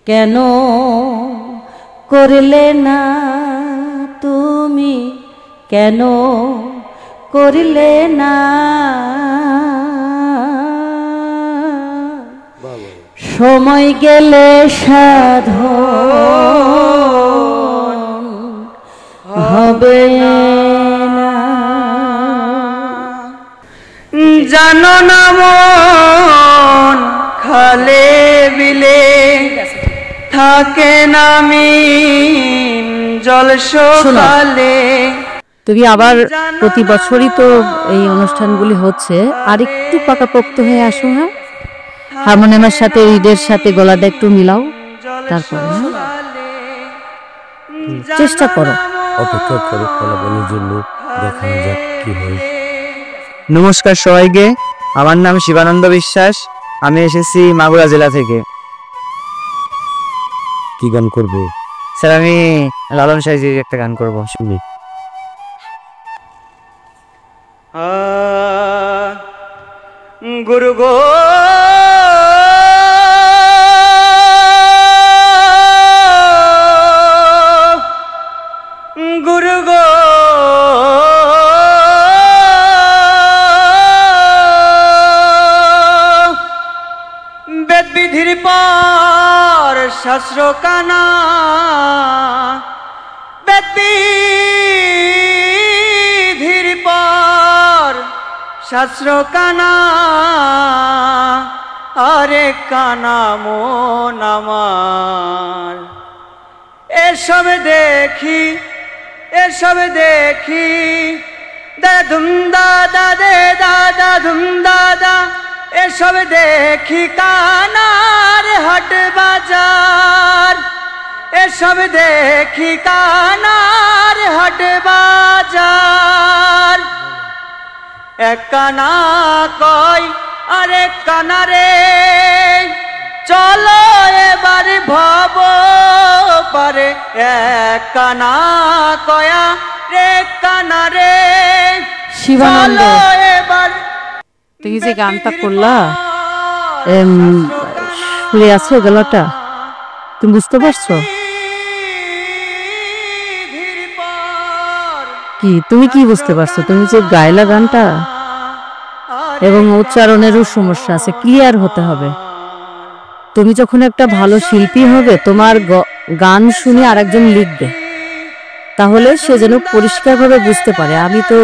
কেন করলে না তুমি, কেন করলে না? সময় গেলে সাধন হবে না। জানো না মন খালে বিলে থাকে না মিন জল সকালে। তুমি আবার প্রতি বছরই তো এই অনুষ্ঠানগুলি হচ্ছে, আর একটু পাকাপোক্ত হয়ে আসো। হ্যাঁ, হারমোনিয়ামের সাথে রিডের সাথে গলাটা একটু মিলাও, তারপরে চেষ্টা করো। অপেক্ষা করো ফলাফলের জন্য, দেখা যাক কি হয়। নমস্কার সবাইকে, আমার নাম শিবানন্দ বিশ্বাস, আমি এসেছি মাগুরা জেলা থেকে। কি গান করবে? স্যার আমি লালন সাইজির একটা গান করব, শুনি। গুরু গো গুরু গো বেদ বিধির পর শাস্ত্র কানা, বেদ বিধির পর শাস্ত্র কানা, আরে কানা মন আমার। এসব দেখি এসব দেখি দাদা ধুম দাদা দে দাদা ধুম দাদা, এসব দেখি কানার হাট বাজার, এসব দেখি কানার হাট বাজার। এক কানা কয় আরে কানা রে, চলো এবার ভব পারে। এক কানা কয়া রে কানা রে, শিবানন্দ, এবার তুমি যে গানটা করলা শুনে আছো গলাটা, তুমি বুঝতে পারছো কি? তুমি কি বুঝতে পারছো? তুমি যে গাইলা গানটা, এবং উচ্চারণেরও সমস্যা আছে, ক্লিয়ার হতে হবে। তুমি যখন একটা ভালো শিল্পী হবে, তোমার গান শুনে আরেকজন লিখবে, তাহলে সে যেন পরিষ্কারভাবে বুঝতে পারে। আমি তো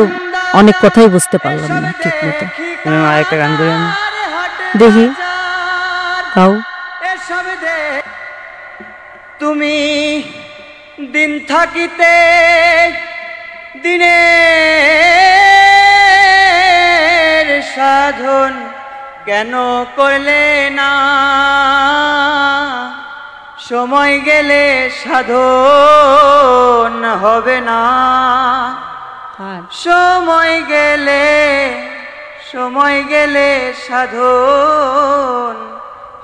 অনেক কথাই বুঝতে পারলাম না ঠিক মতো। আরেকটা গান করি আমি, দেখি গাও। তুমি দিন থাকিতে দিনের সাধন কেন করলে না? সময় গেলে সাধন হবে না। সময় গেলে সাধন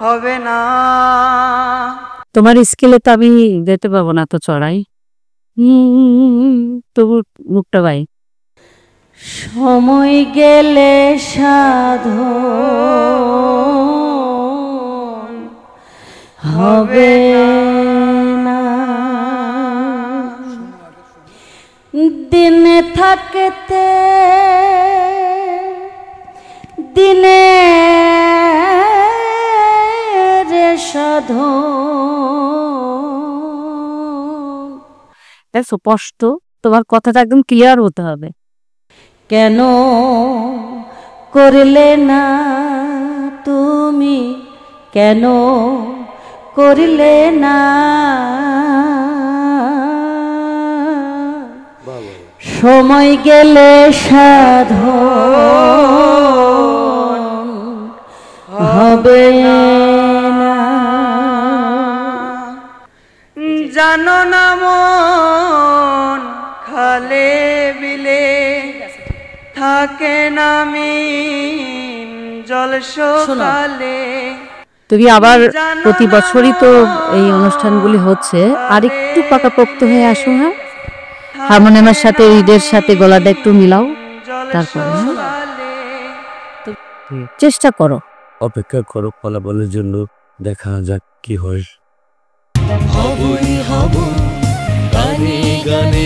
হবে না। তোমার স্কেলে তো আমি যেতে পাবো না তো চড়াই, তবু মুখটা ভাই। সময় গেলে সাধন হবে না। দিনে থাকতে দিনে রে সাধন। স্পষ্ট, তোমার কথাটা একদম ক্লিয়ার হতে হবে। কেন করলে না তুমি, কেন করলে না? সময় গেলে সাধন হবে না। জানো না মন খালে বিলে থাকে না মিন জল সকালে। তুমি আবার প্রতি বছরই তো এই অনুষ্ঠানগুলি হচ্ছে, আর একটু পাকাপোক্ত হয়ে আসো। হ্যাঁ, হারমোনিয়ামের সাথে রিডের সাথে গলাটা একটু মিলাও, তারপরে চেষ্টা করো। অপেক্ষা করো ফলাফলের জন্য, দেখা যাক কি হয়। হবই হব, গানে গানে